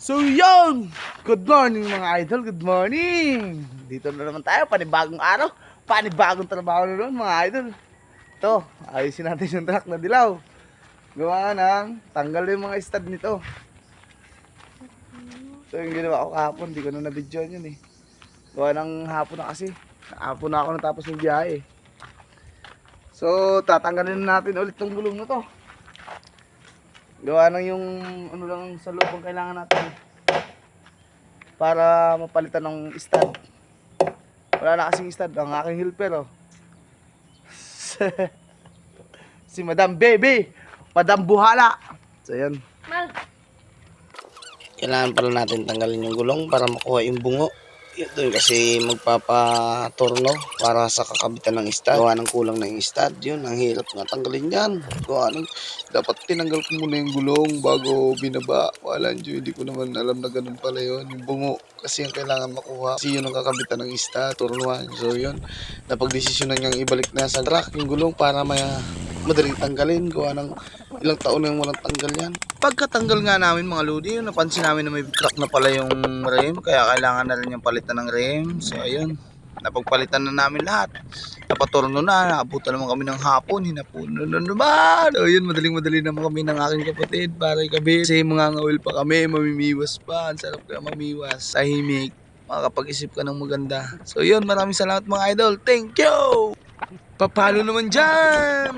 So yun! Good morning mga idol, good morning! Dito na naman tayo, panibagong araw, panibagong trabaho na naman mga idol. Ito, ayusin natin yung truck na dilaw. Gawa ng tanggal yung mga stud nito. So yung ginawa ko kahapon, di ko na na-videoan yun eh. Gawa ng hapon na kasi, hapon na ako natapos ng biyahe. So tatanggalin natin ulit tong gulong na to. Gawa ng yung ano lang sa loob ang kailangan natin para mapalitan ng stud. Wala na kasing stud ang aking helper oh. Si Madam Baby, Madam Buhala. So yan. Kailangan pala natin tanggalin yung gulong para makuha yung bungo. Yun kasi magpapatorno para sa kakabitan ng stud. Gawa ng kulang ng stud. Yun, ang hirap nga tanggalin yan. Gawa ng, dapat tinanggal ko muna yung gulong bago binaba. Wala nyo, hindi ko naman alam na ganun pala yun. Yung bungo kasi yung kailangan makuha. Kasi yun ang kakabitan ng stud, turnuan. So yun, napagdesisyonan niyang ibalik na sa truck yung gulong para madaling tanggalin. Gawa ng ilang taon na yung walang tanggal yan. Pagkatanggal nga namin mga lodi, yun, napansin namin na may crack na pala yung rim. Kaya kailangan na rin yung palitan ng rim. So ayun, napagpalitan na namin lahat. Napaturno na, naabutan naman kami ng hapon. Hinapuno na naman. So yun, madaling-madali naman kami ng aking kapatid para ikabit. Kasi mga ngawil pa kami, mamimiwas pa. Ang sarap kaya mamiwas. Tahimik, makakapag-isip ka ng maganda. So yun, maraming salamat mga idol. Thank you! Papalo naman dyan!